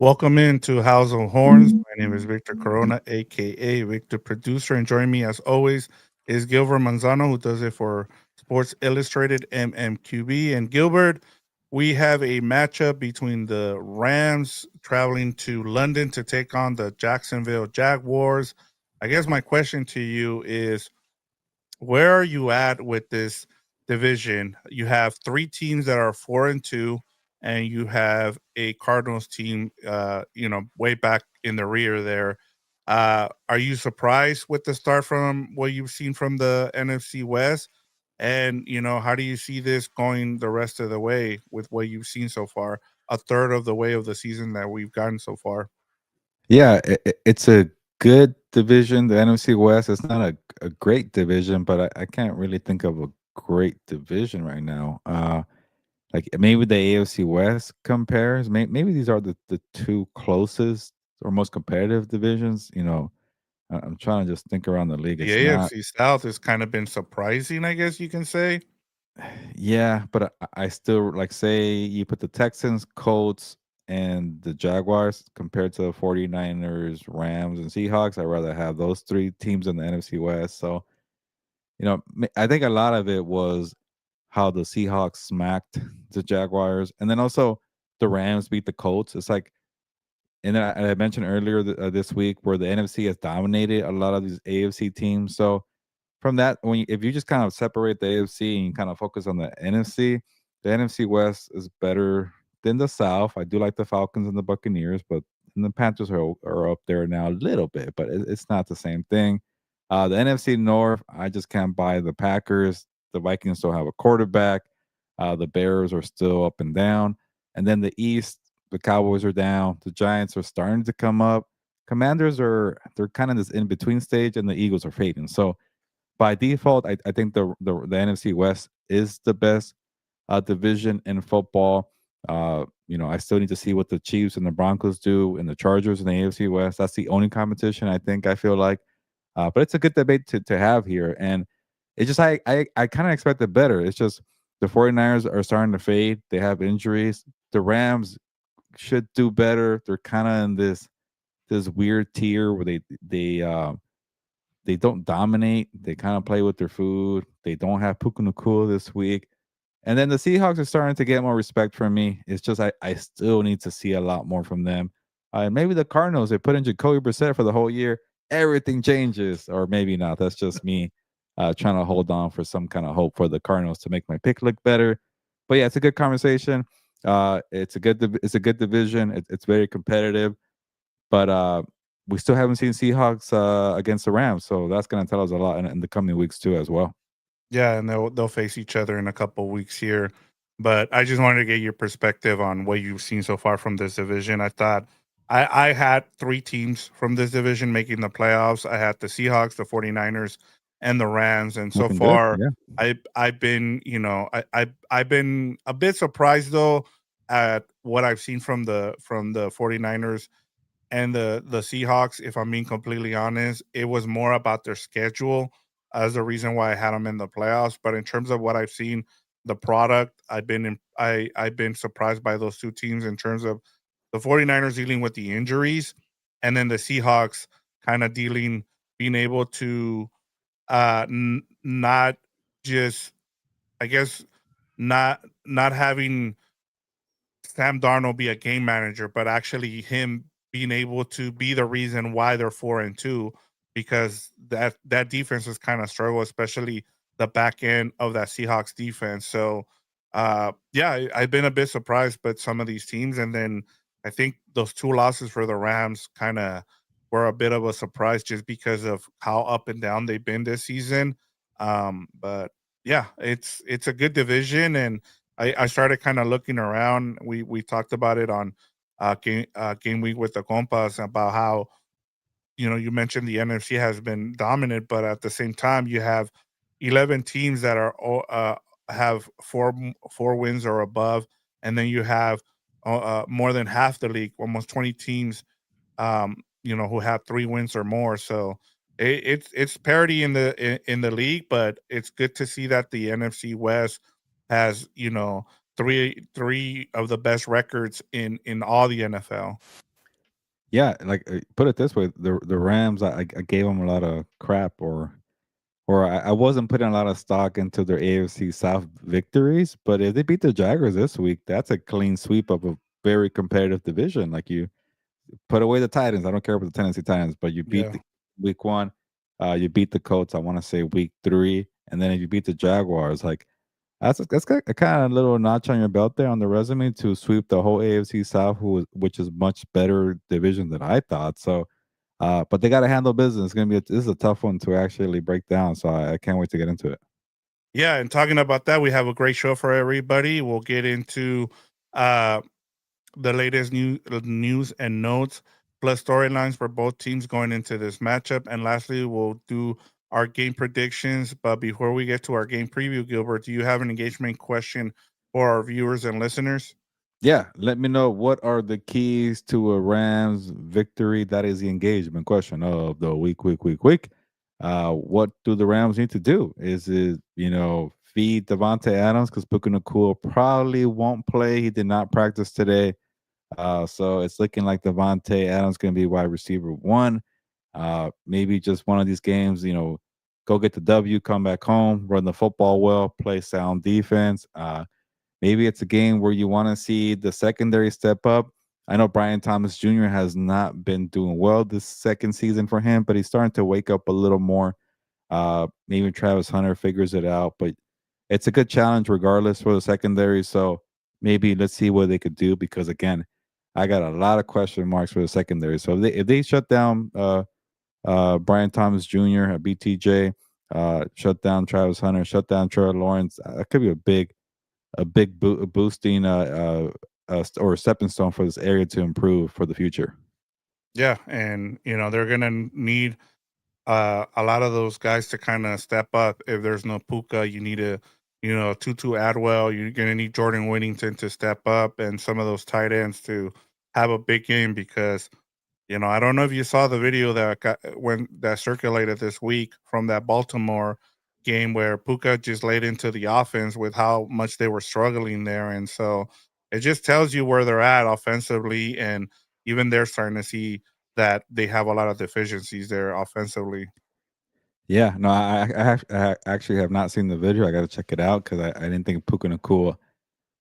Welcome into House of Horns. My name is Victor Corona, aka Victor Producer, and joining me as always is Gilbert Manzano, who does it for Sports Illustrated MMQB. And Gilbert, we have a matchup between the Rams traveling to London to take on the Jacksonville Jaguars. I guess my question to you is, where are you at with this division? You have three teams that are 4-2, and you have a Cardinals team, way back in the rear there. Are you surprised with the start from what you've seen from the NFC West? And how do you see this going the rest of the way with what you've seen so far? A third of the way of the season that we've gotten so far. Yeah, it's a good division. The NFC West is not a great division, but I can't really think of a great division right now. Like maybe the AFC West compares. Maybe these are the two closest or most competitive divisions. I'm trying to just think around the league. The It's not. AFC South has kind of been surprising, I guess you can say. Yeah, but I still like say you put the Texans, Colts, and the Jaguars compared to the 49ers, Rams, and Seahawks. I'd rather have those three teams in the NFC West. So, I think a lot of it was how the Seahawks smacked the Jaguars, and then also the Rams beat the Colts. It's like, and then I mentioned earlier this week where the NFC has dominated a lot of these AFC teams. So from that, if you just kind of separate the AFC and you kind of focus on the NFC West is better than the South. I do like the Falcons and the Buccaneers, but and the Panthers are up there now a little bit, but it's not the same thing. The NFC North, I just can't buy the Packers. The Vikings don't have a quarterback. The Bears are still up and down. And then the East, the Cowboys are down. The Giants are starting to come up. Commanders they're kind of this in between stage, and the Eagles are fading. So by default, I think the NFC West is the best division in football. I still need to see what the Chiefs and the Broncos do, and the Chargers in the AFC West. That's the only competition I feel like. But it's a good debate to have here, and it's just I kind of expected better. It's just the 49ers are starting to fade. They have injuries. The Rams should do better. They're kind of in this weird tier where they don't dominate. They kind of play with their food. They don't have Puka Nacua this week. And then the Seahawks are starting to get more respect from me. It's just I still need to see a lot more from them. And maybe the Cardinals, they put in Jacoby Brissett for the whole year. Everything changes, or maybe not. That's just me trying to hold on for some kind of hope for the Cardinals to make my pick look better. But yeah, it's a good conversation. It's a good division. It's very competitive, but we still haven't seen Seahawks against the Rams, so that's going to tell us a lot in the coming weeks too, as well. Yeah, and they'll face each other in a couple weeks here. But I just wanted to get your perspective on what you've seen so far from this division. I thought I had three teams from this division making the playoffs. I had the Seahawks, the 49ers, and the Rams. And so Looking good, far yeah. I've been, I've been a bit surprised though at what I've seen from the 49ers and the Seahawks. If I'm being completely honest, it was more about their schedule as the reason why I had them in the playoffs. But in terms of what I've seen, the product, I've been surprised by those two teams in terms of the 49ers dealing with the injuries, and then the Seahawks kind of being able to not just, I guess, not having Sam Darnold be a game manager, but actually him being able to be the reason why they're 4-2, because that defense is kind of struggle, especially the back end of that Seahawks defense. So yeah, I've been a bit surprised by some of these teams. And then I think those two losses for the Rams kind of were a bit of a surprise just because of how up and down they've been this season. But yeah, it's a good division, and I started kind of looking around. We talked about it on game week with the compas about how, you mentioned the NFC has been dominant, but at the same time you have 11 teams that are have four wins or above, and then you have more than half the league, almost 20 teams, who have 3 wins or more. So it's parity in the league, but it's good to see that the NFC West has, three of the best records in all the NFL. Yeah, like put it this way, the Rams, I gave them a lot of crap, or I wasn't putting a lot of stock into their AFC South victories. But if they beat the Jaguars this week, that's a clean sweep of a very competitive division. Like you put away the Titans. I don't care about the Tennessee Titans, but you beat Yeah. the week one. You beat the Colts. I want to say week three, and then if you beat the Jaguars, like that's got a kind of little notch on your belt there on the resume to sweep the whole AFC South, which is much better division than I thought. So, but they got to handle business. It's gonna be this is a tough one to actually break down. So I can't wait to get into it. Yeah, and talking about that, we have a great show for everybody. We'll get into uh the latest news and notes, plus storylines for both teams going into this matchup. And lastly, we'll do our game predictions. But before we get to our game preview, Gilbert, do you have an engagement question for our viewers and listeners? Yeah, let me know what are the keys to a Rams victory. That is the engagement question of the week. What do the Rams need to do? Is it feed Davante Adams because Puka Nacua probably won't play. He did not practice today, so it's looking like Davante Adams going to be wide receiver one. Maybe just one of these games, go get the W, come back home, run the football well, play sound defense. Maybe it's a game where you want to see the secondary step up. I know Brian Thomas Jr. has not been doing well this second season for him, but he's starting to wake up a little more. Maybe Travis Hunter figures it out, but it's a good challenge regardless for the secondary. So maybe let's see what they could do because again, I got a lot of question marks for the secondary. So if they shut down Brian Thomas Jr. at BTJ, shut down Travis Hunter, shut down Trevor Lawrence, that could be a boosting or a stepping stone for this area to improve for the future. Yeah, and they're gonna need a lot of those guys to kind of step up. If there's no Puka, you need a Tutu Adwell. You're gonna need Jordan Whittington to step up, and some of those tight ends to have a big game because I don't know if you saw the video that circulated this week from that Baltimore game where Puka just laid into the offense with how much they were struggling there, and so it just tells you where they're at offensively, and even they're starting to see that they have a lot of deficiencies there offensively. Yeah, no, I actually have not seen the video. I got to check it out because I didn't think Puka Nacua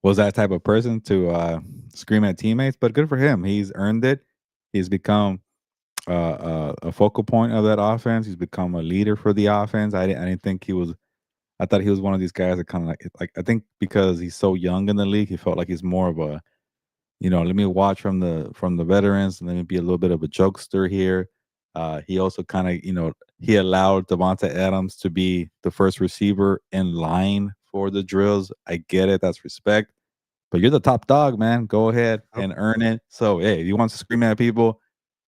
was that type of person to scream at teammates. But good for him. He's earned it. He's become a focal point of that offense. He's become a leader for the offense. I didn't think he was. I thought he was one of these guys that kind of like I think because he's so young in the league, he felt like he's more of a let me watch from the veterans and let me be a little bit of a jokester here. He also kind of, he allowed Davante Adams to be the first receiver in line for the drills. I get it, that's respect. But you're the top dog, man. Go ahead Yep. and earn it. So hey, if you want to scream at people,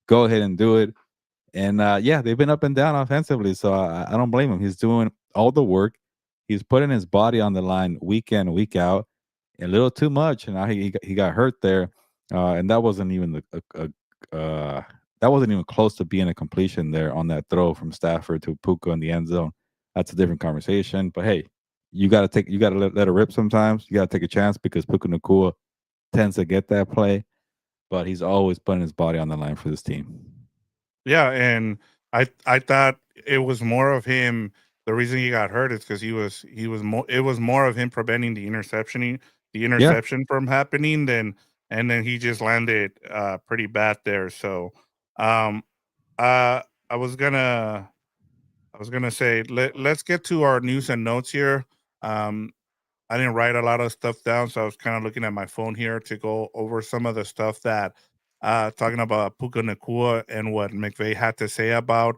go ahead and do it. And yeah, they've been up and down offensively, so I don't blame him. He's doing all the work. He's putting his body on the line week in, week out. A little too much, and now he got hurt there, and that wasn't even that wasn't even close to being a completion there on that throw from Stafford to Puka in the end zone. That's a different conversation. But hey, you got to let it rip sometimes. You got to take a chance because Puka Nacua tends to get that play, but he's always putting his body on the line for this team. Yeah, and I thought it was more of him. The reason he got hurt is because he was more. It was more of him preventing the Yeah, interception from happening than, and then he just landed pretty bad there. So, um, uh, I was gonna I was gonna say let's get to our news and notes here. Um, I didn't write a lot of stuff down, so I was kind of looking at my phone here to go over some of the stuff that talking about Puka Nakua and what McVay had to say about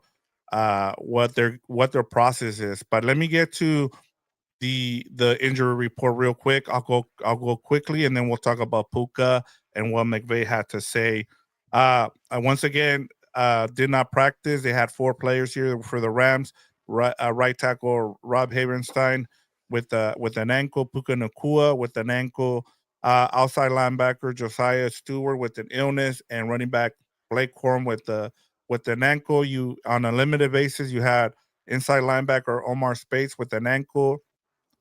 what their process is. But let me get to the injury report real quick. I'll go quickly and then we'll talk about Puka and what McVay had to say. Once again, did not practice. They had four players here for the Rams. Right tackle Rob Havenstein with an ankle, Puka Nakua with an ankle, outside linebacker Josiah Stewart with an illness, and running back Blake Corum with an ankle. You on a limited basis, you had inside linebacker Omar Spates with an ankle,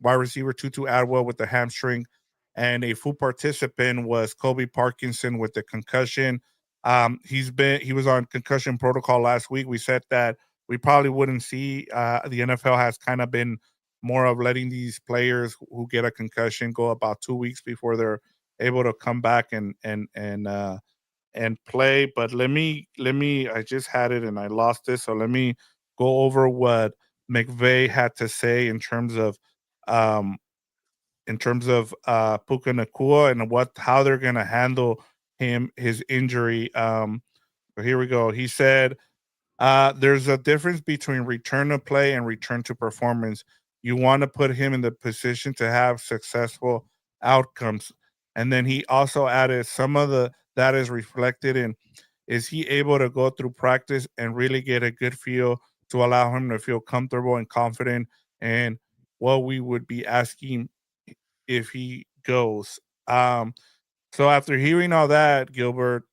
wide receiver Tutu Atwell with the hamstring, and a full participant was Kobe Parkinson with the concussion. He was on concussion protocol last week. We said that we probably wouldn't see. The NFL has kind of been more of letting these players who get a concussion go about 2 weeks before they're able to come back and play. But let me. I just had it and I lost it, so let me go over what McVay had to say um, Puka Nacua and what how they're gonna handle his injury. So here we go. He said, there's a difference between return to play and return to performance. You want to put him in the position to have successful outcomes. And then he also added some of the that is reflected in is he able to go through practice and really get a good feel to allow him to feel comfortable and confident and what we would be asking if he goes. So after hearing all that, Gilbert,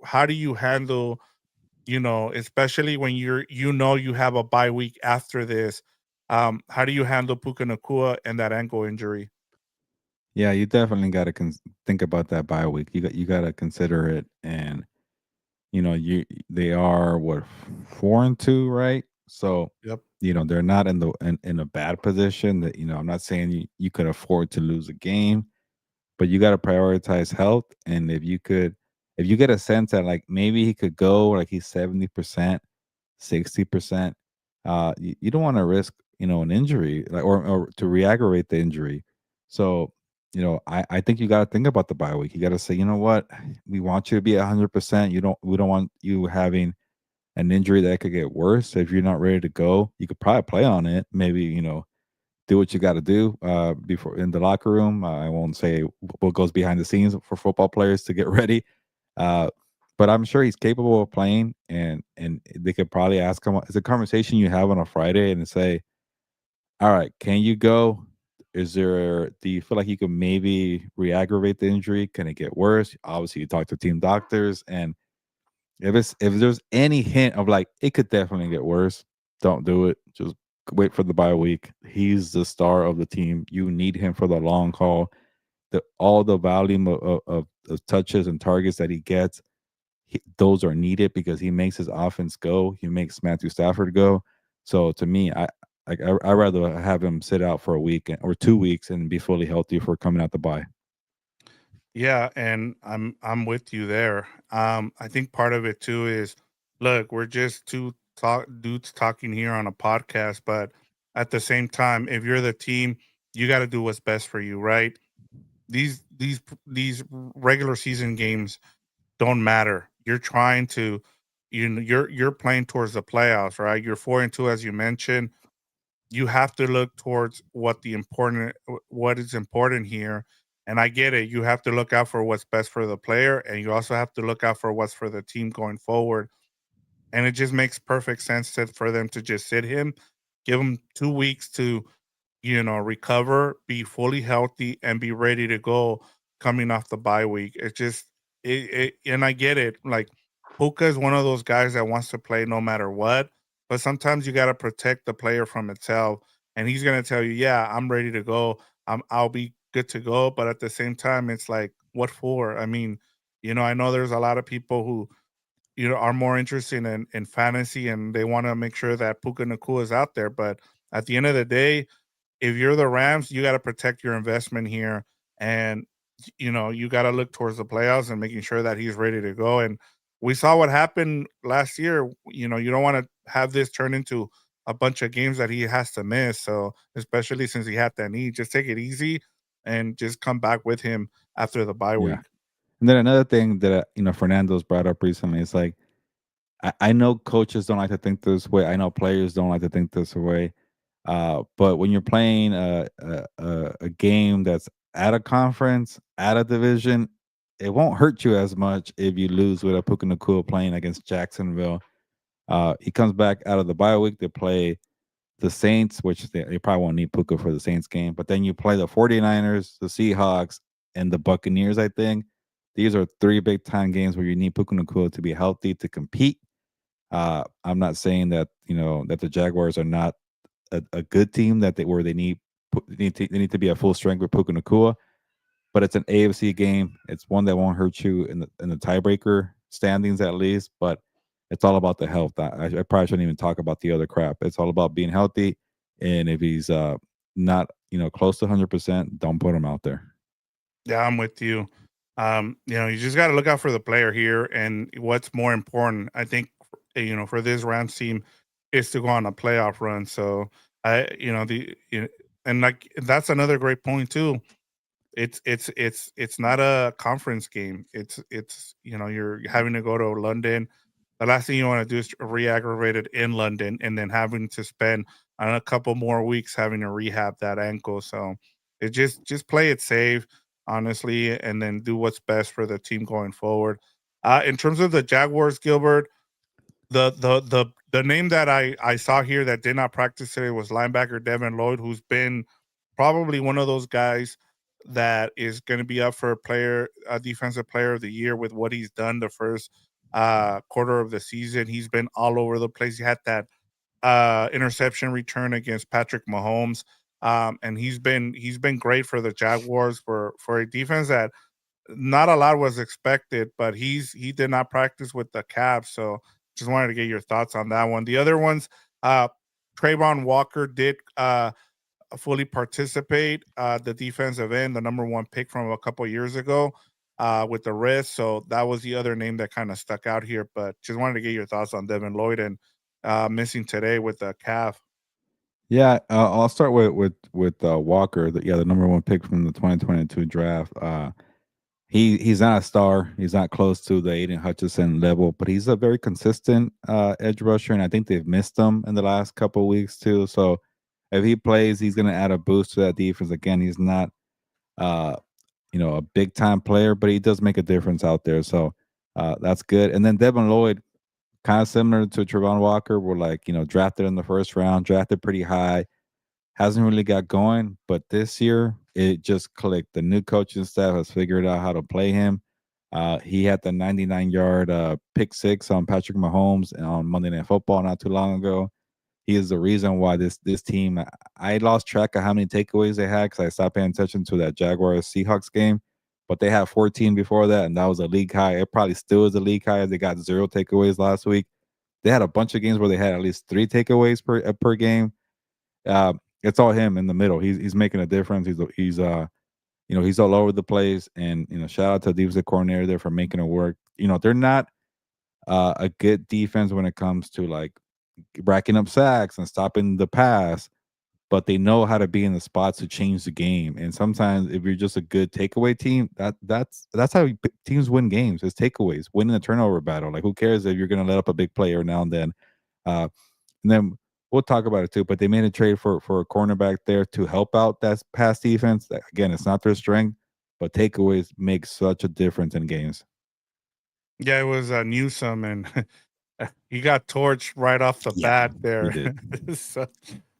how do you handle, especially when you have a bye week after this? How do you handle Puka Nakua and that ankle injury? Yeah, you definitely got to think about that bye week. You got to consider it, and you they are what 4-2, right? So Yep. they're not in a bad position. That I'm not saying you could afford to lose a game, but you got to prioritize health. And if you get a sense that like maybe he could go like he's 70%, 60%, you don't want to risk an injury like or to re-aggravate the injury. So I think you got to think about the bye week. You got to say, you know what, we want you to be 100%. We don't want you having an injury that could get worse. So if you're not ready to go, you could probably play on it. Maybe do what you got to do before in the locker room. I won't say what goes behind the scenes for football players to get ready, uh, but I'm sure he's capable of playing, and they could probably ask him. It's a conversation you have on a Friday, and say, "All right, can you go? Do you feel like you could maybe re-aggravate the injury? Can it get worse?" Obviously, you talk to team doctors, and if there's any hint of like it could definitely get worse, don't do it. Just wait for the bye week. He's the star of the team. You need him for the long haul. All the volume of touches and targets that he gets, those are needed because he makes his offense go. He makes Matthew Stafford go. So to me, I rather have him sit out for a week or 2 weeks and be fully healthy for coming out the bye. Yeah, and I'm with you there. I think part of it too is, look, we're just two dudes talking here on a podcast, but at the same time, if you're the team, you got to do what's best for you, right? These regular season games don't matter. You're trying to, you're playing towards the playoffs, right? You're 4-2, as you mentioned. You have to look towards what is important here. And I get it. You have to look out for what's best for the player, and you also have to look out for what's for the team going forward. And it just makes perfect sense for them to just sit him, give him 2 weeks to recover, be fully healthy, and be ready to go coming off the bye week. It just and I get it. Like Puka is one of those guys that wants to play no matter what, but sometimes you got to protect the player from itself. And he's gonna tell you, "Yeah, I'm ready to go. I'll be good to go." But at the same time, it's like, what for? I mean, I know there's a lot of people who are more interested in fantasy and they want to make sure that Puka Nakua is out there. But at the end of the day, if you're the Rams, you got to protect your investment here, and you got to look towards the playoffs and making sure that he's ready to go. And we saw what happened last year. You don't want to have this turn into a bunch of games that he has to miss. So especially since he had that knee, just take it easy and just come back with him after the bye Yeah. week. And then another thing that Fernando's brought up recently is like I know coaches don't like to think this way. I know players don't like to think this way. But when you're playing a game that's at a conference, at a division, it won't hurt you as much if you lose with a Puka Nacua playing against Jacksonville. He comes back out of the bye week to play the Saints, which they probably won't need Puka for the Saints game. But then you play the 49ers, the Seahawks, and the Buccaneers, I think. These are three big time games where you need Puka Nacua to be healthy to compete. I'm not saying that that the Jaguars are not a good team that where they need to be at full strength with Puka Nacua, but it's an AFC game. It's one that won't hurt you in the tiebreaker. standings at least, but it's all about the health. I probably shouldn't even talk about the other crap. It's all about being healthy, and if he's not close to 100%, don't put him out there. Yeah, I'm with you. You just got to look out for the player here, and what's more important, I think, for this Rams team, is to go on a playoff run. So I, and like that's another great point too. It's not a conference game. It's you're having to go to London. The last thing you want to do is re-aggravate it in London, and then having to spend a couple more weeks having to rehab that ankle. So it just play it safe, honestly, and then do what's best for the team going forward. In terms of the Jaguars, Gilbert, the name that I saw here that did not practice today was linebacker Devin Lloyd, who's been probably one of those guys that is going to be up for defensive player of the year with what he's done the first quarter of the season. He's been all over the place. He had that interception return against Patrick Mahomes. And he's been great for the Jaguars for a defense that not a lot was expected, but he did not practice with the Cavs. So just wanted to get your thoughts on that one. The other ones, Trayvon Walker did fully participate. The defensive end, the number one pick from a couple years ago, with the wrist. So that was the other name that kind of stuck out here. But just wanted to get your thoughts on Devin Lloyd and missing today with the calf. Yeah, I'll start with Walker. The number one pick from the 2022 draft. He's not a star. He's not close to the Aiden Hutchinson level, but he's a very consistent edge rusher, and I think they've missed him in the last couple of weeks too. So if he plays, he's going to add a boost to that defense. Again, he's not uh, a big time player, but he does make a difference out there. So that's good. And then Devin Lloyd, kind of similar to Trevon Walker, were drafted in the first round, drafted pretty high, hasn't really got going, but this year it just clicked. The new coaching staff has figured out how to play him. He had the 99-yard pick six on Patrick Mahomes on Monday Night Football not too long ago. He is the reason why this team. I lost track of how many takeaways they had because I stopped paying attention to that Jaguars Seahawks game, but they had 14 before that, and that was a league high. It probably still is a league high. They got 0 takeaways last week. They had a bunch of games where they had at least 3 takeaways per game. It's all him in the middle. He's making a difference. He's all over the place. And shout out to the defensive coordinator there for making it work. They're not a good defense when it comes to racking up sacks and stopping the pass, but they know how to be in the spots to change the game. And sometimes if you're just a good takeaway team, that's how teams win games, is takeaways, winning the turnover battle. Like, who cares if you're going to let up a big player now and then? And then we'll talk about it too, but they made a trade for a cornerback there to help out that pass defense. Again, it's not their strength, but takeaways make such a difference in games. Yeah, it was Newsome, and he got torched right off the bat there. He did. So,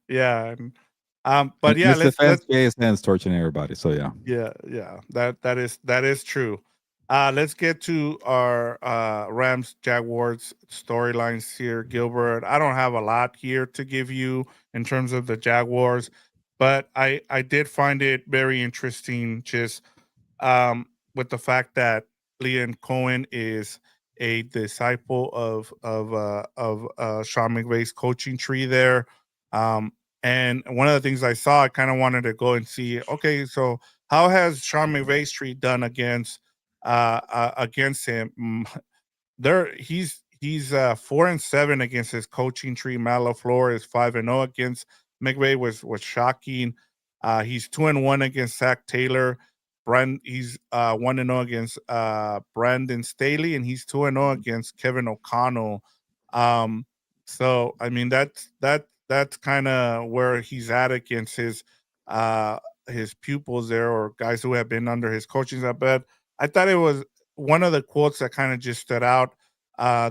yeah, but And yeah, this defense, let's JSN's torching everybody. So yeah. yeah, that is true. Let's get to our Rams Jaguars storylines here, Gilbert. I don't have a lot here to give you in terms of the Jaguars, but I did find it very interesting just with the fact that Leon Cohen is a disciple of Sean McVay's coaching tree there. And one of the things I saw, I kind of wanted to go and see. Okay, so how has Sean McVay's tree done against him? There, he's 4-7 against his coaching tree. Matt LaFleur is 5-0 against McVay. Was shocking. He's 2-1 against Zach Taylor. He's 1-0 against Brandon Staley, and he's 2-0 against Kevin O'Connell. So I mean that's kind of where he's at against his pupils there, or guys who have been under his coaching. But I thought it was one of the quotes that kind of just stood out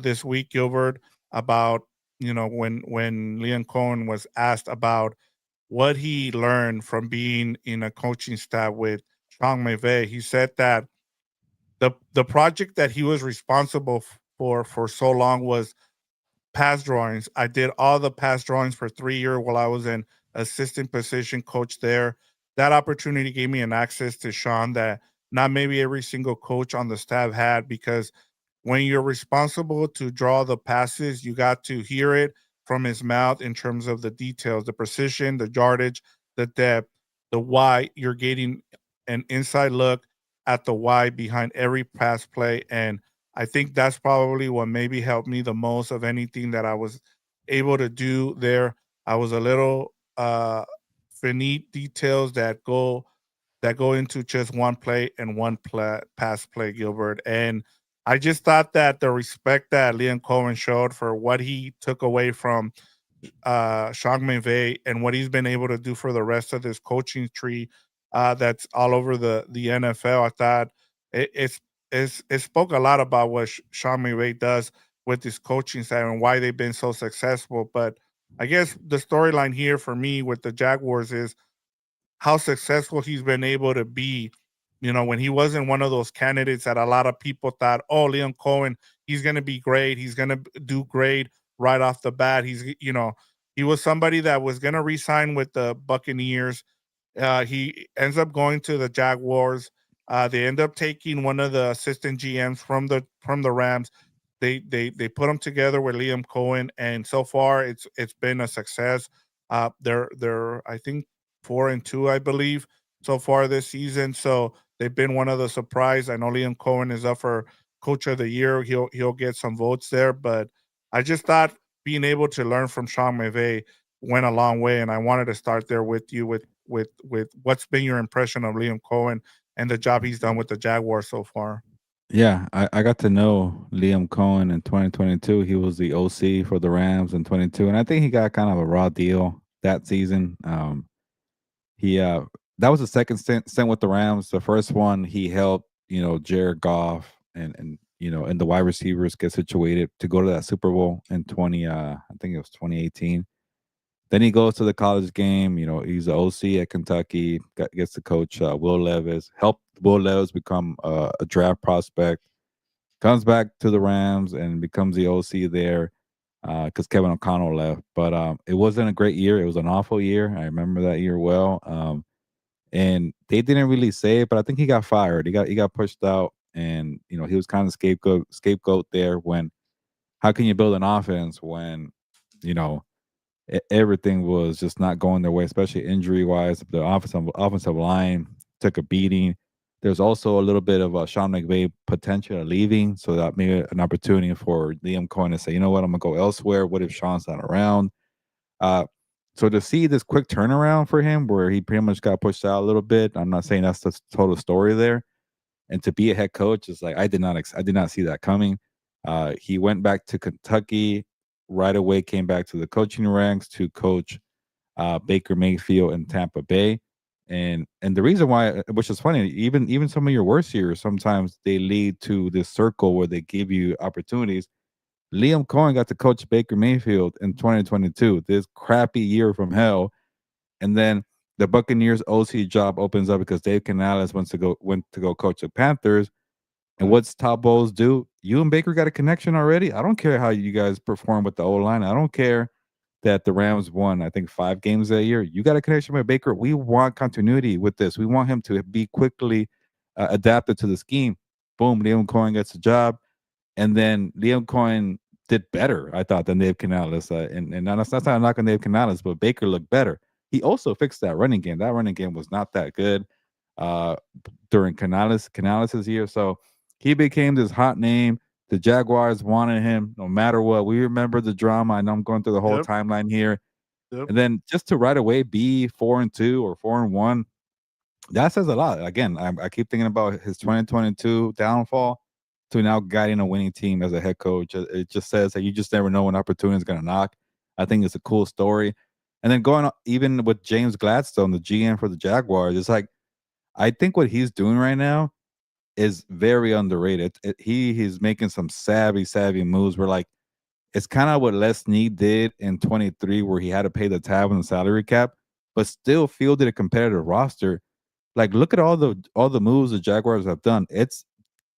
this week, Gilbert, about when Leon Cohen was asked about what he learned from being in a coaching staff with Sean McVay. He said that the project that he was responsible for so long was pass drawings. I did all the pass drawings for 3 years while I was in assistant position coach there. That opportunity gave me an access to Sean that not maybe every single coach on the staff had, because when you're responsible to draw the passes, you got to hear it from his mouth in terms of the details, the precision, the yardage, the depth, the why. You're getting an inside look at the why behind every pass play. And I think that's probably what maybe helped me the most of anything that I was able to do there. I was a little finite details that go into just one play and one pass play, Gilbert. And I just thought that the respect that Liam Cohen showed for what he took away from Sean McVay and what he's been able to do for the rest of this coaching tree that's all over the NFL. I thought it spoke a lot about what Sean McVay does with his coaching staff and why they've been so successful. But I guess the storyline here for me with the Jaguars is how successful he's been able to be. You know, when he wasn't one of those candidates that a lot of people thought, oh, Liam Cohen, he's going to be great. He's going to do great right off the bat. He was somebody that was going to resign with the Buccaneers. He ends up going to the Jaguars. They end up taking one of the assistant GMs from the Rams. They put them together with Liam Cohen, and so far it's been a success. They're I think 4-2, I believe, so far this season. So they've been one of the surprise. I know Liam Cohen is up for Coach of the Year. He'll get some votes there, but I just thought being able to learn from Sean McVay went a long way, and I wanted to start there with you with what's been your impression of Liam Cohen and the job he's done with the Jaguars so far. Yeah, I got to know Liam Cohen in 2022. He was the OC for the Rams in 22, and I think he got kind of a raw deal that season. He That was the second stint with the Rams. The first one he helped, Jared Goff and the wide receivers get situated to go to that Super Bowl in 20 I think it was 2018. Then he goes to the college game. He's the OC at Kentucky. Gets to coach Will Levis. Helped Will Levis become a draft prospect. Comes back to the Rams and becomes the OC there because Kevin O'Connell left. But it wasn't a great year. It was an awful year. I remember that year well. And they didn't really say it, but I think he got fired. He got pushed out, and he was kind of scapegoat there. When how can you build an offense when you know everything was just not going their way, especially injury wise. The offensive line took a beating. There's also a little bit of a Sean McVay potential leaving, so that made an opportunity for Liam Cohen to say, you know what, I'm gonna go elsewhere. What if Sean's not around? Uh, so to see this quick turnaround for him, where he pretty much got pushed out a little bit, I'm not saying that's the total story there, and to be a head coach is like I did not see that coming. He went back to Kentucky right away, came back to the coaching ranks to coach Baker Mayfield in Tampa Bay. And the reason why, which is funny, even some of your worst years, sometimes they lead to this circle where they give you opportunities. Liam Cohen got to coach Baker Mayfield in 2022, this crappy year from hell, and then the Buccaneers OC job opens up because Dave Canales went to go coach the Panthers. And Right. what's Todd Bowles do? You and Baker got a connection already. I don't care how you guys perform with the O line. I don't care that the Rams won, I think, 5 games that year. You got a connection with Baker. We want continuity with this. We want him to be quickly adapted to the scheme. Boom, Liam Cohen gets a job. And then Liam Cohen did better, I thought, than Dave Canales. And that's not a knock on Dave Canales, but Baker looked better. He also fixed that running game. That running game was not that good uh, during Canales' year. So he became this hot name. The Jaguars wanted him no matter what. We remember the drama. I know I'm going through the whole Yep. timeline here. Yep. And then just to right away be 4-2 or 4-1, that says a lot. Again, I keep thinking about his 2022 downfall to now guiding a winning team as a head coach. It just says that you just never know when opportunity is going to knock. I think it's a cool story. And then going even with James Gladstone, the GM for the Jaguars, it's like I think what he's doing right now is very underrated. He's making some savvy moves. Where like it's kind of what Les Snead did in 23, where he had to pay the tab on the salary cap, but still fielded a competitive roster. Like, look at all the moves the Jaguars have done.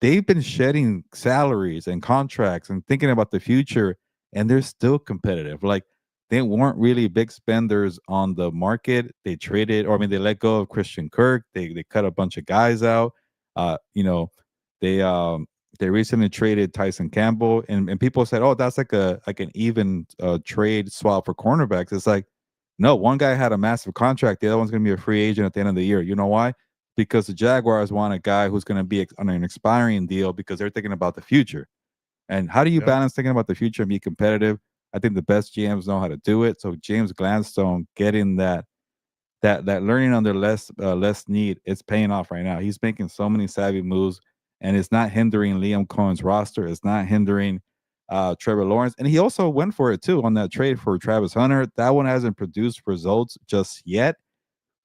They've been shedding salaries and contracts and thinking about the future, and they're still competitive. Like, they weren't really big spenders on the market. They traded, or I mean, they let go of Christian Kirk. They cut a bunch of guys out. You know, they They recently traded Tyson Campbell, and people said, "Oh, that's like an even trade swap for cornerbacks." It's like, no, one guy had a massive contract, the other one's going to be a free agent at the end of the year. You know why? Because the Jaguars want a guy who's going to be on an expiring deal because they're thinking about the future. And how do you Yep. balance thinking about the future and be competitive? I think the best GMs know how to do it. So James Gladstone getting that learning under less need, it's paying off right now. He's making so many savvy moves, and it's not hindering Liam Cohen's roster. It's not hindering Trevor Lawrence, and he also went for it too on that trade for Travis Hunter. That one hasn't produced results just yet,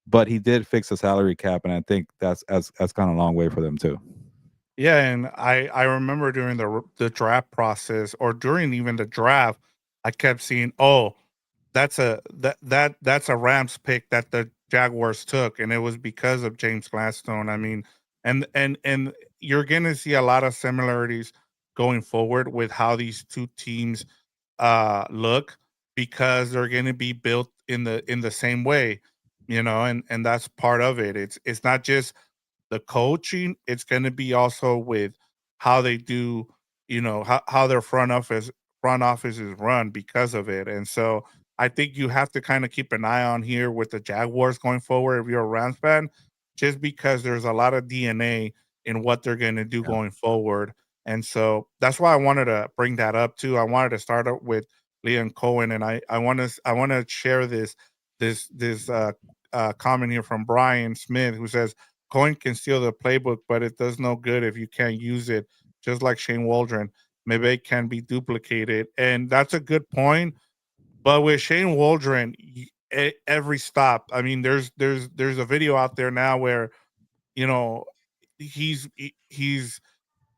but he did fix the salary cap, and I think that's gone a long way for them too. Yeah, and I remember during the draft process, or during even the draft, I kept seeing, oh, that's a Rams pick that the Jaguars took, and it was because of James Gladstone. I mean, and you're gonna see a lot of similarities going forward with how these two teams look, because they're gonna be built in the same way, and that's part of it. It's not just the coaching, it's going to be also with how they do, how their front office is run because of it. And so I think you have to kind of keep an eye on here with the Jaguars going forward if you're a Rams fan, just because there's a lot of DNA in what they're going to do Yeah. going forward. And so that's why I wanted to bring that up too. I wanted to start up with Leon Cohen, and I want to share this comment here from Brian Smith, who says Coin can steal the playbook, but it does no good if you can't use it. Just like Shane Waldron, maybe it can be duplicated, and that's a good point. But with Shane Waldron, every stop. I mean, there's a video out there now where you know he's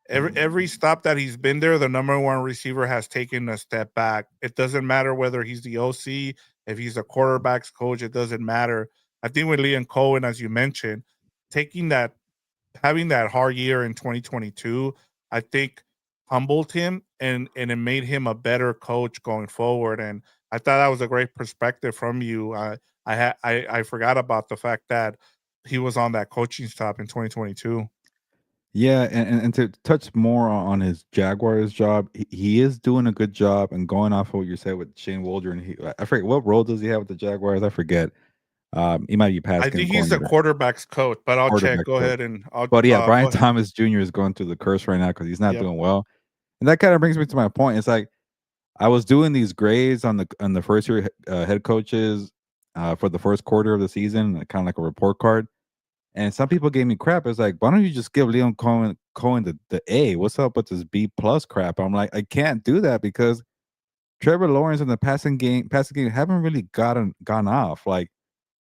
every stop that he's been there, the number one receiver has taken a step back. It doesn't matter whether he's the OC, if he's a quarterbacks coach, it doesn't matter. I think with Liam Cohen, as you mentioned, taking that having that hard year in 2022, I think humbled him, and it made him a better coach going forward. And I thought that was a great perspective from you. I forgot about the fact that he was on that coaching staff in 2022. Yeah, and to touch more on his Jaguars job, he is doing a good job. And going off of what you said with Shane Waldron, I forget what role does he have with the Jaguars. I forget. He might be pass I game think he's the coordinator, quarterbacks coach, but I'll check. quarterback Go coach. ahead and I'll But yeah, go Brian ahead. Thomas Jr. is going through the curse right now because he's not Yep. doing well. And that kind of brings me to my point. It's like I was doing these grades on the first year head coaches for the first quarter of the season, kind of like a report card. And some people gave me crap. It's like, why don't you just give Leon Cohen the A? What's up with this B plus crap? I'm like, I can't do that because Trevor Lawrence in the passing game haven't really gone off. Like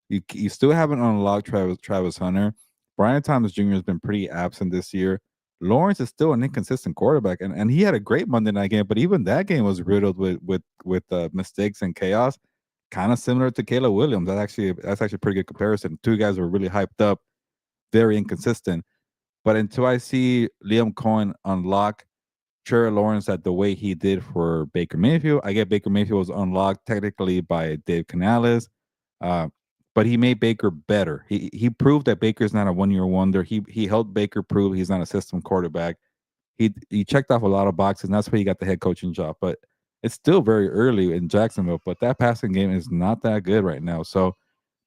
you still haven't unlocked Travis Hunter. Brian Thomas Jr. has been pretty absent this year. Lawrence is still an inconsistent quarterback, and he had a great Monday night game, but even that game was riddled with mistakes and chaos, kind of similar to Caleb Williams. That's actually a pretty good comparison. Two guys were really hyped up, very inconsistent. But until I see Liam Cohen unlock Trevor Lawrence at the way he did for Baker Mayfield, I get Baker Mayfield was unlocked technically by Dave Canales, uh, but he made Baker better. He proved that Baker's not a 1 year wonder. He helped Baker prove he's not a system quarterback. He checked off a lot of boxes, and that's why he got the head coaching job. But it's still very early in Jacksonville. But that passing game is not that good right now. So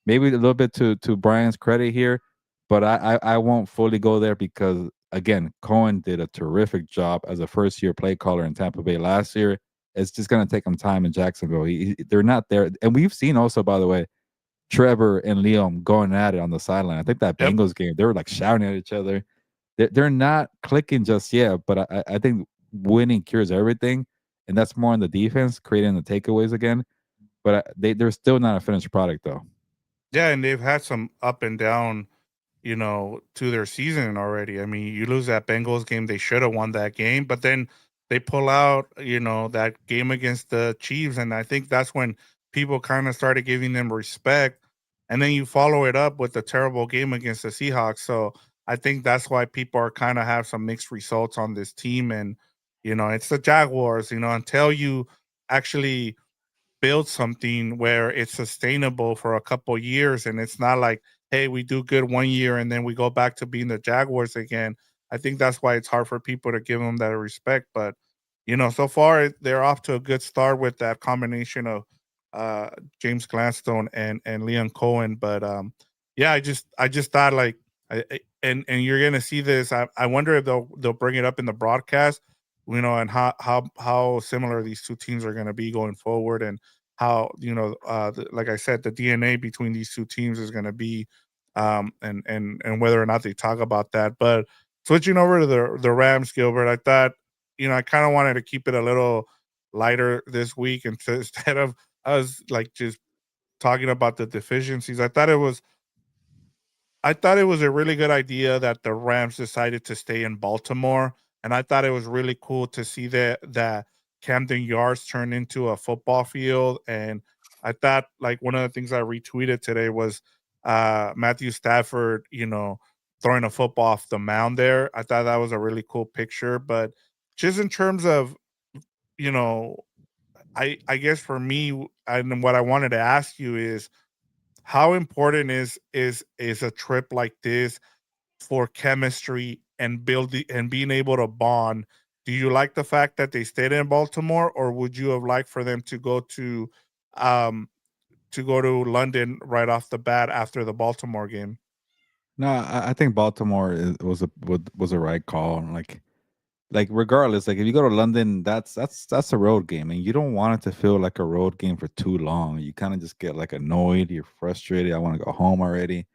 maybe a little bit to Brian's credit here, but I won't fully go there because again, Cohen did a terrific job as a first year play caller in Tampa Bay last year. It's just going to take him time in Jacksonville. They're not there, and we've seen also, by the way, Trevor and Liam going at it on the sideline. I think that Yep. Bengals game, they were like shouting at each other. They're not clicking just yet, but I think winning cures everything, and that's more on the defense, creating the takeaways again. But they're still not a finished product though. Yeah, and they've had some up and down, to their season already. I mean, you lose that Bengals game, they should have won that game, but then they pull out, that game against the Chiefs, and I think that's when people kind of started giving them respect. And then you follow it up with the terrible game against the Seahawks. So I think that's why people are kind of have some mixed results on this team. And, it's the Jaguars, until you actually build something where it's sustainable for a couple years, and it's not like, hey, we do good 1 year and then we go back to being the Jaguars again. I think that's why it's hard for people to give them that respect. But so far they're off to a good start with that combination of uh, James Gladstone and Leon Cohen. But yeah, I just thought like, and you're gonna see this. I wonder if they'll bring it up in the broadcast, and how similar these two teams are gonna be going forward, and how like I said, the DNA between these two teams is gonna be, and whether or not they talk about that. But switching over to the Rams, Gilbert, I thought, I kind of wanted to keep it a little lighter this week, and instead of us like just talking about the deficiencies. I thought it was a really good idea that the Rams decided to stay in Baltimore, and I thought it was really cool to see that Camden Yards turned into a football field. And I thought, like, one of the things I retweeted today was Matthew Stafford, throwing a football off the mound there. I thought that was a really cool picture. But just in terms of, you know, I guess for me, and what I wanted to ask you is, how important is a trip like this for chemistry and building and being able to bond? Do you like the fact that they stayed in Baltimore, or would you have liked for them um to go to London right off the bat after the Baltimore game? No, I think Baltimore was a right call. Like regardless, like if you go to London, that's a road game, and you don't want it to feel like a road game for too long. You kind of just get like annoyed, you're frustrated. I want to go home already.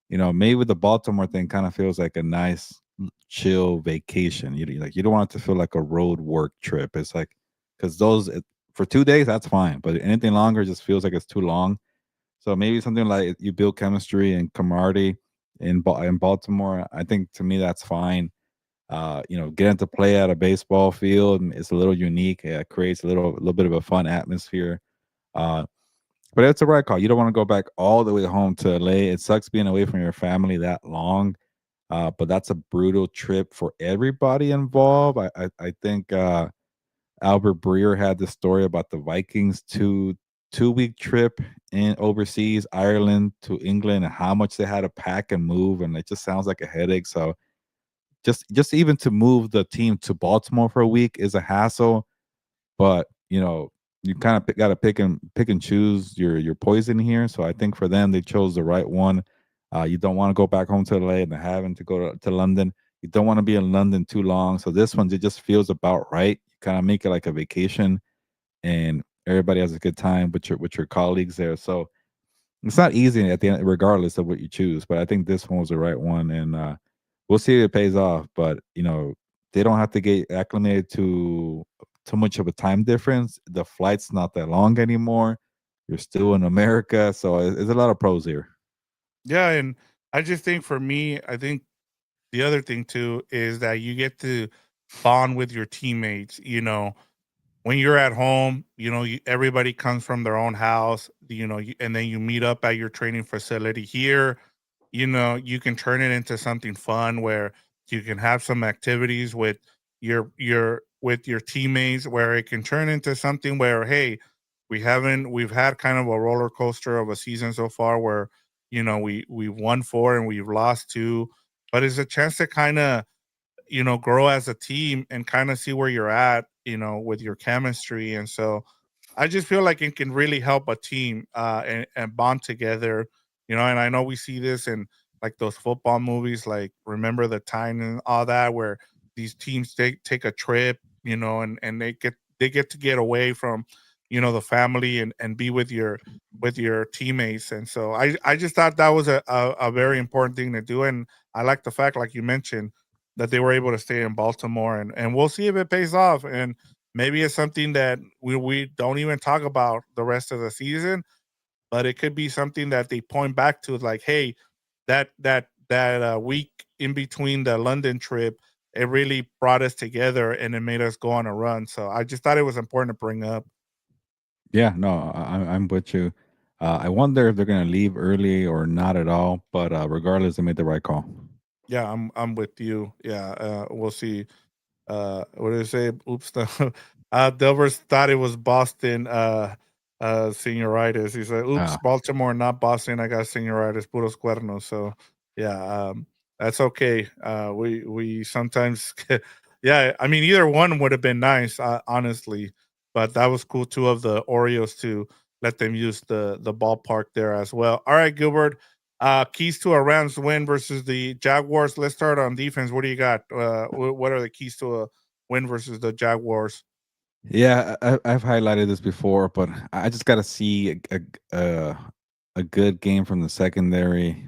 Maybe with the Baltimore thing, kind of feels like a nice chill vacation. You don't want it to feel like a road work trip. It's like because for 2 days that's fine, but anything longer just feels like it's too long. So maybe something like you build chemistry and camaraderie in Baltimore. I think to me that's fine. Getting to play at a baseball field and it's a little unique. It creates a little bit of a fun atmosphere. Uh, but it's a right call. You don't want to go back all the way home to LA. It sucks being away from your family that long. But that's a brutal trip for everybody involved. I think Albert Breer had the story about the Vikings 2 week trip in overseas, Ireland to England, and how much they had to pack and move, and it just sounds like a headache. So just even to move the team to Baltimore for a week is a hassle. But you kind of got to pick and choose your poison here. So I think for them, they chose the right one. You don't want to go back home to LA and having to go to London. You don't want to be in London too long. So this one, it just feels about right. You kind of make it like a vacation, and everybody has a good time with your colleagues there. So it's not easy at the end, regardless of what you choose. But I think this one was the right one, and we'll see if it pays off. But they don't have to get acclimated to too much of a time difference. The flight's not that long anymore. You're still in America, so it's a lot of pros here. Yeah, and I just think for me, I think the other thing too is that you get to bond with your teammates. When you're at home, everybody comes from their own house, and then you meet up at your training facility here. You can turn it into something fun where you can have some activities with your teammates, where it can turn into something where, hey, we've had kind of a roller coaster of a season so far where, we've won four and we've lost two, but it's a chance to kind of, grow as a team and kind of see where you're at, with your chemistry. And so I just feel like it can really help a team, and bond together, and I know we see this in like those football movies, like Remember the Time and all that, where these teams take a trip, and they get to get away from, the family, and be with your teammates. And so I just thought that was a very important thing to do. And I like the fact, like you mentioned, that they were able to stay in Baltimore, and we'll see if it pays off. And maybe it's something that we don't even talk about the rest of the season, but it could be something that they point back to, like, hey, that week in between the London trip, it really brought us together and it made us go on a run. So I just thought it was important to bring up. Yeah, no, I'm with you. I wonder if they're gonna leave early or not at all. But regardless, they made the right call. Yeah, I'm with you. Yeah, we'll see. What did it say? Oops. Delvers thought it was Boston, senioritis. He said, oops, Ah, Baltimore, not Boston. I got senioritis, puros cuernos. So yeah. That's okay. We sometimes, yeah. I mean, either one would have been nice, honestly. But that was cool too of the Orioles to let them use the ballpark there as well. All right, Gilbert. Keys to a Rams win versus the Jaguars. Let's start on defense. What do you got? What are the keys to a win versus the Jaguars? Yeah, I've highlighted this before, but I just got to see a good game from the secondary.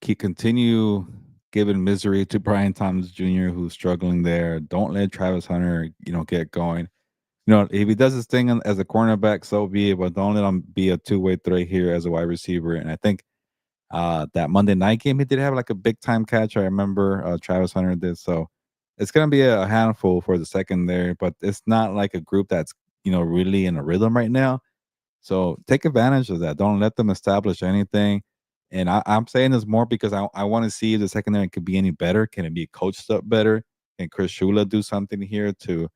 Continue giving misery to Brian Thomas Jr., who's struggling there. Don't let Travis Hunter, get going. If he does his thing as a cornerback, so be it. But don't let him be a two-way threat here as a wide receiver. And I think that Monday night game, he did have like a big time catch. I remember Travis Hunter did. So it's gonna be a handful for the secondary, but it's not like a group that's really in a rhythm right now. So take advantage of that. Don't let them establish anything. And I'm saying this more because I want to see if the secondary could be any better. Can it be coached up better? Can Chris Shula do something here to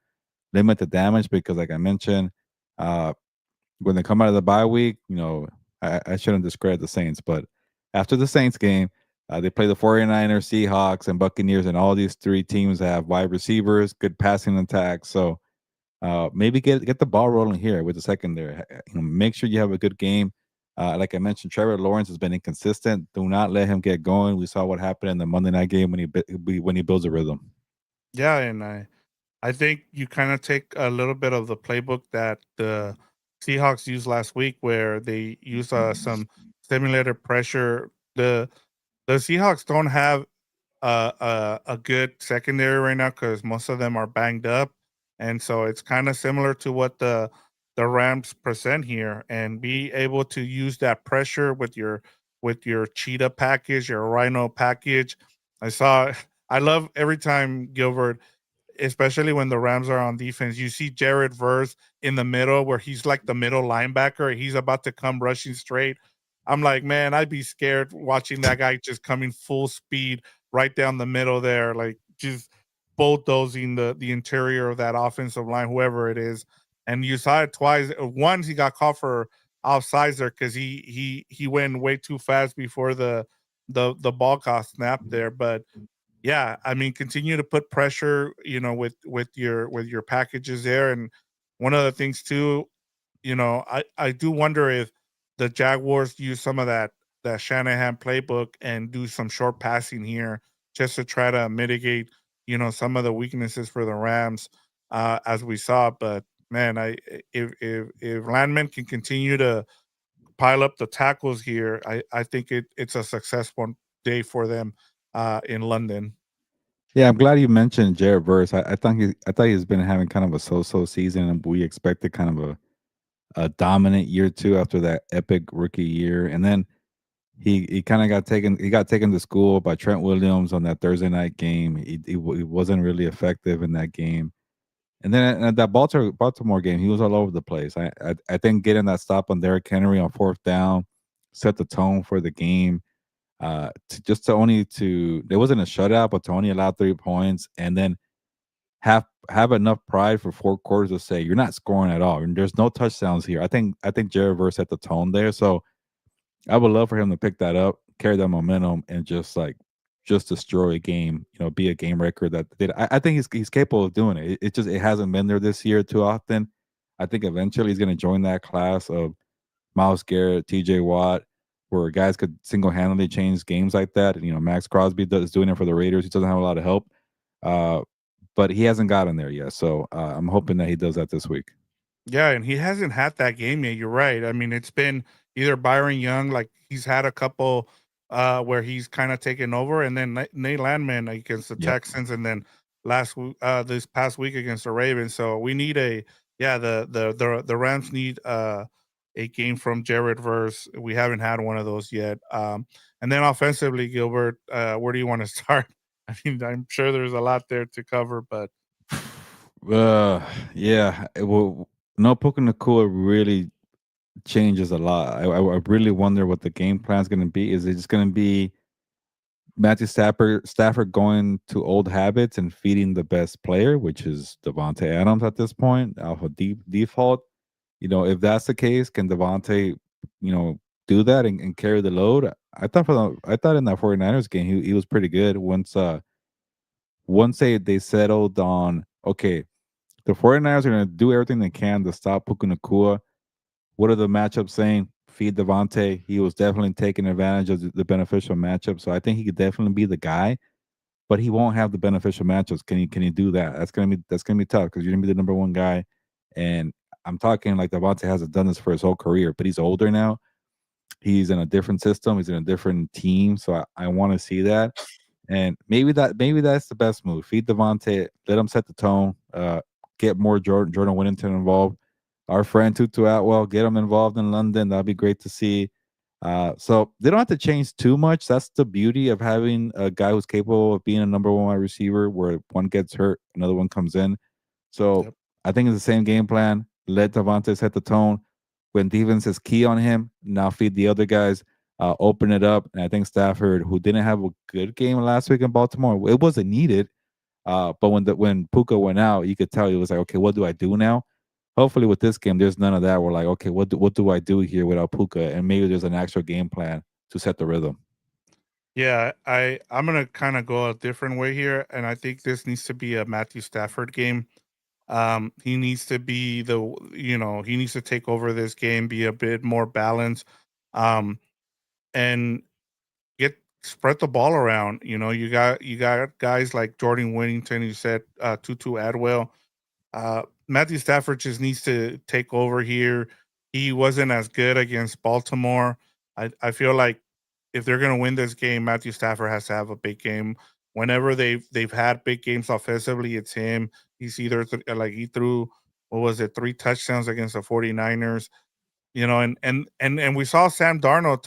limit the damage? Because like I mentioned, uh, when they come out of the bye week, I shouldn't discredit the Saints, but after the Saints game, they play the 49ers, Seahawks, and Buccaneers, and all these three teams have wide receivers, good passing attacks. So maybe get the ball rolling here with the secondary. Make sure you have a good game. Like I mentioned, Trevor Lawrence has been inconsistent. Do not let him get going. We saw what happened in the Monday night game when he builds a rhythm. Yeah, and I think you kind of take a little bit of the playbook that the Seahawks used last week, where they use some simulated pressure. The Seahawks don't have a good secondary right now because most of them are banged up, and so it's kind of similar to what the Rams present here, and be able to use that pressure with your cheetah package, your rhino package. I saw. I love every time Gilbert, especially when the Rams are on defense. You see Jared Verse in the middle where he's like the middle linebacker. He's about to come rushing straight. I'm like, man, I'd be scared watching that guy just coming full speed right down the middle there, like just bulldozing the interior of that offensive line, whoever it is. And you saw it twice. Once he got caught for offsides there because he went way too fast before the ball got snapped there. But yeah, I mean, continue to put pressure, with your packages there. And one of the things too, I do wonder if the Jaguars use some of that Shanahan playbook and do some short passing here just to try to mitigate, some of the weaknesses for the Rams, as we saw. But man, if Landman can continue to pile up the tackles here, I think it's a successful day for them in London. Yeah, I'm glad you mentioned Jared Verse. I thought he's been having kind of a so-so season, and we expected kind of a dominant year two after that epic rookie year, and then he kind of got taken to school by Trent Williams on that Thursday night game. He wasn't really effective in that game, and then at that Baltimore game, he was all over the place. I think getting that stop on Derrick Henry on fourth down set the tone for the game. To only to There wasn't a shutout, but to only allow 3 points, and then have enough pride for 4 quarters to say you're not scoring at all. And there's no touchdowns here. I think Jared Verse set the tone there. So I would love for him to pick that up, carry that momentum, and just destroy a game. Be a game record that did. I think he's capable of doing it. It hasn't been there this year too often. I think eventually he's going to join that class of Miles Garrett, T.J. Watt, where guys could single handedly change games like that. And Max Crosby is doing it for the Raiders. He doesn't have a lot of help, uh, but he hasn't gotten there yet. So I'm hoping that he does that this week. Yeah, and he hasn't had that game yet. You're right. I mean, it's been either Byron Young, like he's had a couple where he's kind of taken over, and then Nate Landman against the Yep. Texans, and then this past week against the Ravens. So we need the Rams need a game from Jared Verse. We haven't had one of those yet. And then offensively, Gilbert, where do you want to start? I mean, I'm sure there's a lot there to cover, but Uh, yeah. No, Puka Nacua really changes a lot. I really wonder what the game plan is going to be. Is it just going to be Matthew Stafford going to old habits and feeding the best player, which is Davante Adams at this point, alpha default? If that's the case, can Davante, you know, do that and carry the load. I thought in that 49ers game he was pretty good once they settled on okay, the 49ers are going to do everything they can to stop Puka Nacua. What are the matchups saying? Feed Davante. He was definitely taking advantage of the beneficial matchup. So I think he could definitely be the guy, but he won't have the beneficial matchups. Can you do that? That's gonna be tough because you're gonna be the number one guy. And I'm talking like Davante hasn't done this for his whole career, but he's older now. He's in a different system. He's in a different team. So I want to see that. And maybe that's the best move. Feed Devontae, let him set the tone. Get more Jordan Whittington involved. Our friend Tutu Atwell, get him involved in London. That'd be great to see. So they don't have to change too much. That's the beauty of having a guy who's capable of being a number one wide receiver, where one gets hurt, another one comes in. So Yep. I think it's the same game plan. Let Devontae set the tone. When defense is key on him, now feed the other guys, open it up. And I think Stafford, who didn't have a good game last week in Baltimore, it wasn't needed. But when Puka went out, you could tell he was like, okay, what do I do now? Hopefully, with this game, there's none of that. We're like, okay, what do I do here without Puka? And maybe there's an actual game plan to set the rhythm. Yeah, I'm gonna kind of go a different way here, and I think this needs to be a Matthew Stafford game. He needs to be he needs to take over this game, be a bit more balanced, um, and get spread the ball around. You got guys like Jordan Whittington. You said Tutu Adwell. Matthew Stafford just needs to take over here. He wasn't as good against Baltimore. I feel like if they're gonna win this game, Matthew Stafford has to have a big game. Whenever they've had big games offensively, it's him. He's either like he threw what was it, 3 touchdowns against the 49ers. And we saw Sam Darnold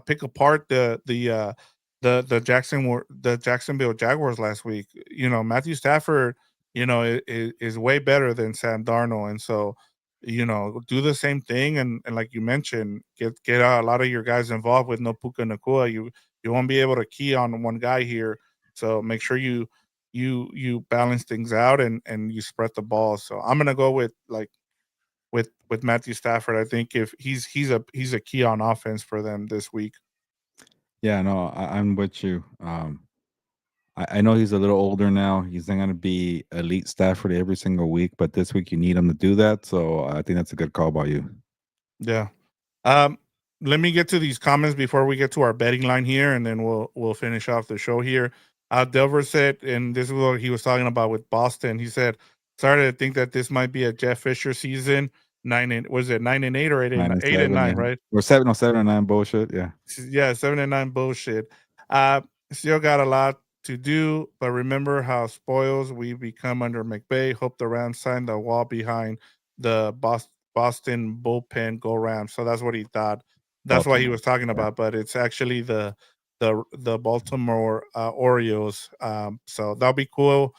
pick apart the Jacksonville Jaguars last week. Matthew Stafford, is way better than Sam Darnold, and so do the same thing, and like you mentioned, get a lot of your guys involved with no Puka Nakua. You won't be able to key on one guy here, so make sure you balance things out and you spread the ball. So I'm gonna go with Matthew Stafford. I think if he's a key on offense for them this week. Yeah, no, I'm with you. I know he's a little older now. He's not going to be elite Stafford every single week, but this week you need him to do that. So I think that's a good call by you. Yeah. Um, Let me get to these comments before we get to our betting line here, and then we'll finish off the show here. Delver said, and this is what he was talking about with Boston. He said, "Started to think that this might be a Jeff Fisher season. 9 and was it 9-8 or 8 and 9 and 7, 9, yeah. right? Or 7 or 7 or 9 bullshit. Yeah. Yeah, 7 and 9 bullshit. Uh, Still got a lot to do, but remember how spoils we become under McVay. Hope the Rams sign the wall behind the Boston bullpen go Rams. So that's what he thought. That's what he Baltimore. was talking Yeah. about, but it's actually the Baltimore Orioles. So that'll be cool.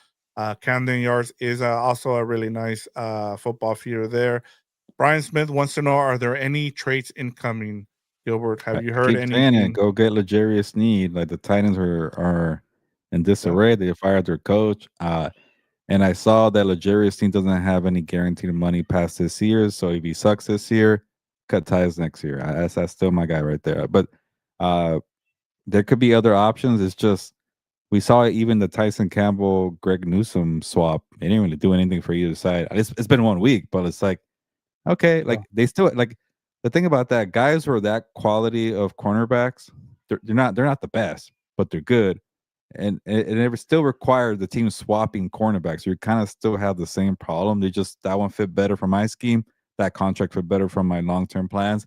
Camden Yards is also a really nice football field there. Brian Smith wants to know: are there any trades incoming? Gilbert, have I you heard keep saying it. anything? Go get Legarius Need. Like the Titans are in Yeah, disarray. They fired their coach. And I saw that Legarius Need doesn't have any guaranteed money past this year. So if he sucks this year, cut ties next year. That's still my guy right there. But uh, there could be other options. It's just we saw even the Tyson Campbell Greg Newsom swap. They didn't really do anything for either side. It's been 1 week, but it's like okay, yeah, like they still like the thing about that guys who are that quality of cornerbacks, they're not the best, but they're good. And it still required the team swapping cornerbacks. You kind of still have the same problem. They just that one fit better for my scheme. That contract fit better from my long term plans.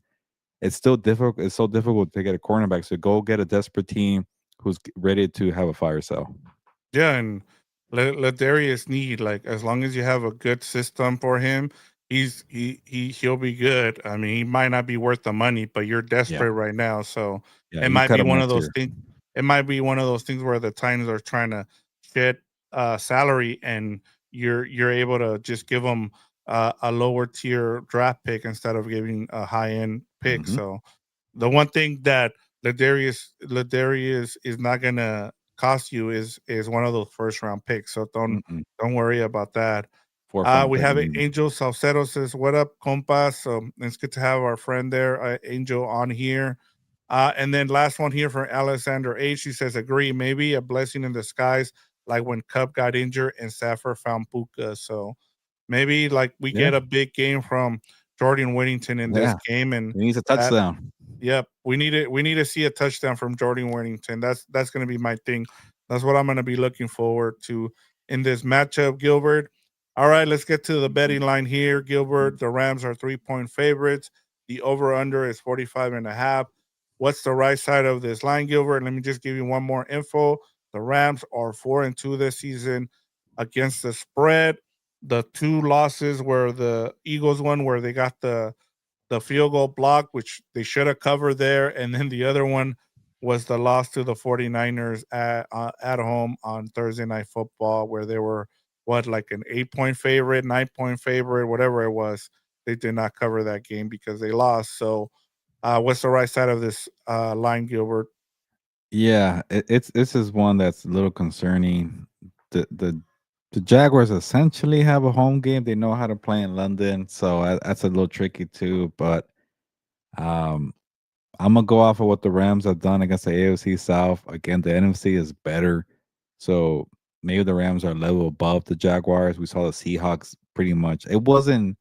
It's still difficult. It's so difficult to get a cornerback. So go get a desperate team who's ready to have a fire sale. yeah. And let Darius need, like, as long as you have a good system for him, he'll be good. I mean, he might not be worth the money, but you're Yeah, desperate right now, so yeah. it You might cut be them one of next those year. things. It might be one of those things where the Titans are trying to shed salary, and you're able to just give them a lower tier draft pick instead of giving a high end pick. Hmm. So the one thing that Ladarius is not gonna cost you is one of those first round picks. So don't worry about that. forefront We pick. have Angel Salcedo says, "What up, compas?" So it's good to have our friend there, Angel, on here. And then last one here from Alexander H. He says, "Agree. Maybe a blessing in disguise, like when Cup got injured and Safford found Puka." So maybe like we Yeah, get a big game from Jordan Whittington in this yeah. game, and He needs a that touchdown. yep, we need it. We need to see a touchdown from Jordan Whittington. That's going to be my thing. That's what I'm going to be looking forward to in this matchup, Gilbert. All right, let's get to the betting line here, Gilbert. The Rams are 3-point favorites. The over under is 45 and a half. What's the right side of this line, Gilbert? Let me just give you one more info. The Rams are 4-2 this season against the spread. The two losses were the Eagles one, where they got the field goal block, which they should have covered there. And then the other one was the loss to the 49ers at home on Thursday Night Football, where they were, what, like an 8-point favorite, 9-point favorite, whatever it was. They did not cover that game because they lost. So, what's the right side of this line, Gilbert? Yeah, it's this is one that's a little concerning. The the the Jaguars essentially have a home game. They know how to play in London, so that's a little tricky too. But um, I'm gonna go off of what the Rams have done against the AFC South. Again, the NFC is better, so maybe the Rams are a level above the Jaguars. We saw the Seahawks pretty much. It wasn't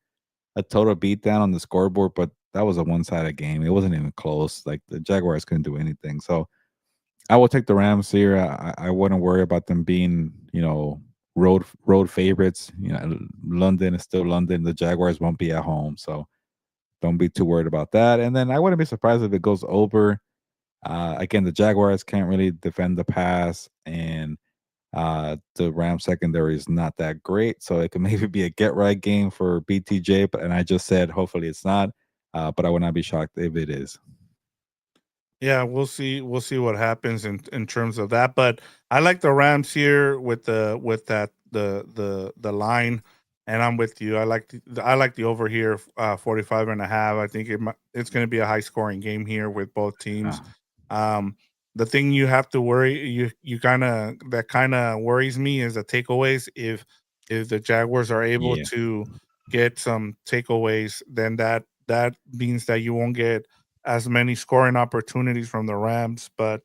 a total beatdown on the scoreboard, but that was a one-sided game. It wasn't even close. Like the Jaguars couldn't do anything. So I will take the Rams here. I wouldn't worry about them being, road favorites. London is still London. The Jaguars won't be at home, so don't be too worried about that. And then I wouldn't be surprised if it goes over. Again, the Jaguars can't really defend the pass, and the Rams secondary is not that great, so it could maybe be a get right game for BTJ. And I just said hopefully it's not, but I would not be shocked if it is. Yeah, we'll see. We'll see what happens in terms of that. But I like the Rams here with that the line, and I'm with you. I like the over here, 45 and a half. I think it's going to be a high scoring game here with both teams. Uh, Um, the thing you have to worry you kind of worries me is the takeaways. If the Jaguars are able yeah, to get some takeaways, then that means that you won't get as many scoring opportunities from the Rams, but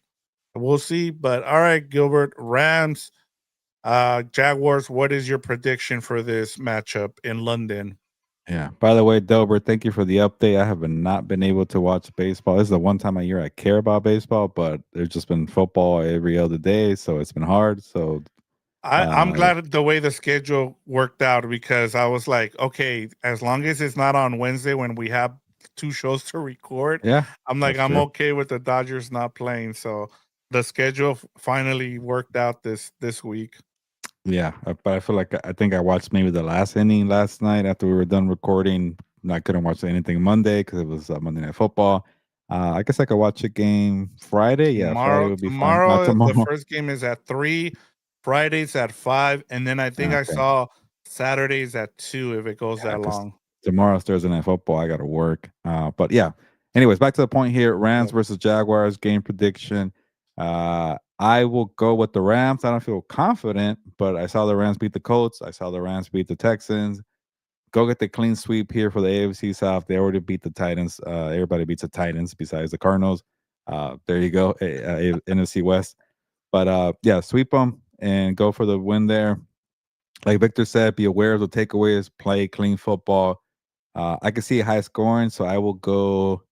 we'll see. But all right, Gilbert, Rams, Jaguars, what is your prediction for this matchup in London? yeah. By the way, Delbert, thank you for the update. I have not been able to watch baseball. This is the one time a year I care about baseball, but there's just been football every other day, so it's been hard. So, I'm yeah, glad the way the schedule worked out because I was like, okay, as long as it's not on Wednesday when we have two shows to record, yeah, I'm like, that's I'm true. okay with the Dodgers not playing. So the schedule finally worked out this week. Yeah, but I feel like I think I watched maybe the last inning last night after we were done recording. I couldn't watch anything Monday because it was Monday Night Football. I guess I could watch a game Friday. Yeah, Friday would be fine. Not The tomorrow. first game is at 3, Fridays at 5, and then I think I Okay. saw Saturdays at 2 if it goes Yeah, that because long. tomorrow's Thursday Night Football. I got to work. But yeah. Anyways, back to the point here. Rams Yep. versus Jaguars game prediction. I will go with the Rams. I don't feel confident, but I saw the Rams beat the Colts. I saw the Rams beat the Texans. Go get the clean sweep here for the AFC South. They already beat the Titans. Everybody beats the Titans besides the Cardinals. There you go, NFC West. But yeah, sweep them and go for the win there. Like Victor said, be aware of the takeaways, play clean football. I can see high scoring, so I will go.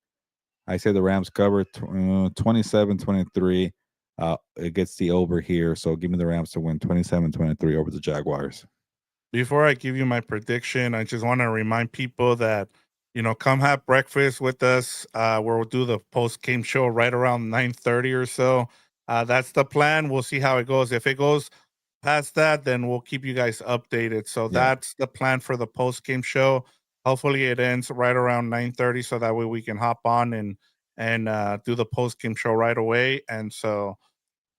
I say the Rams cover 27-23. It gets the over here, so give me the Rams to win 27-23 over the Jaguars. Before I give you my prediction, I just want to remind people that, come have breakfast with us. Where we'll do the post game show right around 9:30 or so. That's the plan. We'll see how it goes. If it goes past that, then we'll keep you guys updated. So Yeah. that's the plan for the post game show. Hopefully, it ends right around 9:30, so that way we can hop on and do the post game show right away. And so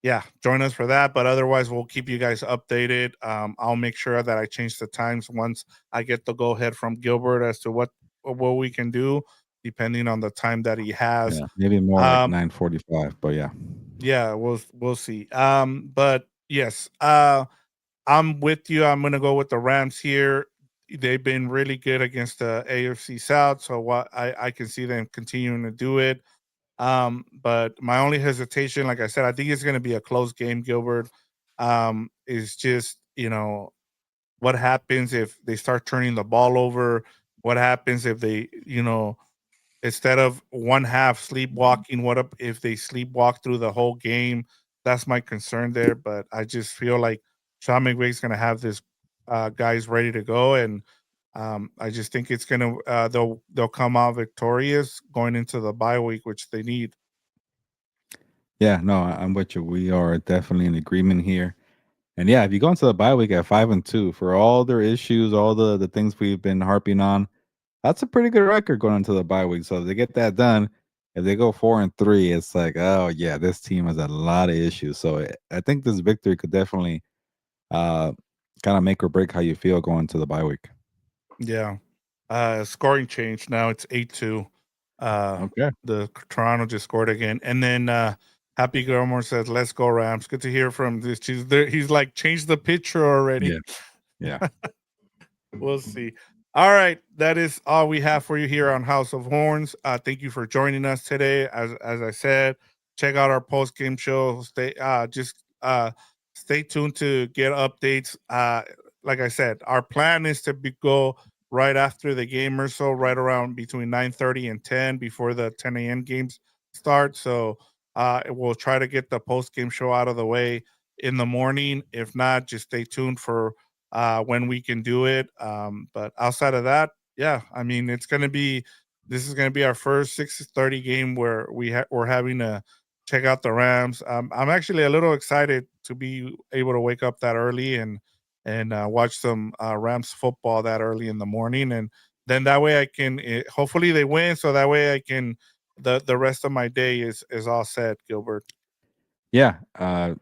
yeah, join us for that. But otherwise, we'll keep you guys updated. I'll make sure that I change the times once I get the go ahead from Gilbert as to what we can do, depending on the time that he has. Yeah, maybe more like Um, 9:45, but yeah. yeah, we'll see. But yes, I'm with you. I'm gonna go with the Rams here. they've been really good against the AFC South, so what I can see them continuing to do it. But my only hesitation, like I said, I think it's going to be a close game, Gilbert. Is just what happens if they start turning the ball over? What happens if they, instead of one half sleepwalking, what up if they sleepwalk through the whole game? That's my concern there. But I just feel like Sean McVay's going to have this guys ready to go, and I just think it's gonna they'll come out victorious going into the bye week, which they need. Yeah, no, I'm with you. We are definitely in agreement here. And yeah, if you go into the bye week at 5-2, for all their issues, all the things we've been harping on, that's a pretty good record going into the bye week. So if they get that done, if they go 4-3, it's like, oh yeah, this team has a lot of issues. So I think this victory could definitely uh kind of make or break how you feel going to the bye week. Yeah. Scoring change now. It's 8-2. Okay. The Toronto just scored again, and then Happy Gilmore says, "Let's go Rams." Good to hear from this. He's like changed the picture already. Yeah. Yeah. We'll see. All right, that is all we have for you here on House of Horns. Thank you for joining us today. As I said, check out our post game show. Stay tuned to get updates. Like I said, our plan is to go right after the game or so, right around between 9:30 and 10 before the 10 a.m. games start. So we'll try to get the post game show out of the way in the morning. If not, just stay tuned for when we can do it. But outside of that, yeah, I mean, this is gonna be our first 6:30 game where we're having to check out the Rams. I'm actually a little excited to be able to wake up that early and watch some Rams football that early in the morning, and then that way I can hopefully they win, so that way I can the rest of my day is all set, Gilbert. Yeah,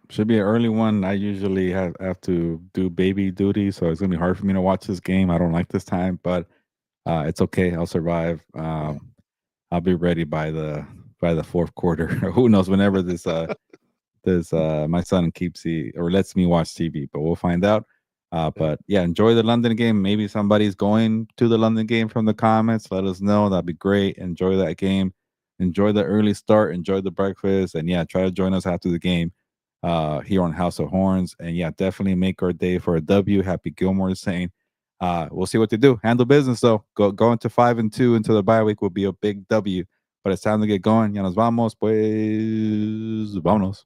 should be an early one. I usually have to do baby duty, so it's gonna be hard for me to watch this game. I don't like this time, but it's okay. I'll survive. I'll be ready by the fourth quarter. Who knows? Whenever this my son keeps the or lets me watch TV, but we'll find out. Yeah. But yeah, enjoy the London game. Maybe somebody's going to the London game from the comments. Let us know. That'd be great. Enjoy that game. Enjoy the early start. Enjoy the breakfast. And yeah, try to join us after the game here on House of Horns. And yeah, definitely make our day for a W. Happy Gilmore is saying. We'll see what they do. Handle business though. Go into 5-2 into the bye week will be a big W. But it's time to get going. Ya nos vamos, pues. Vámonos.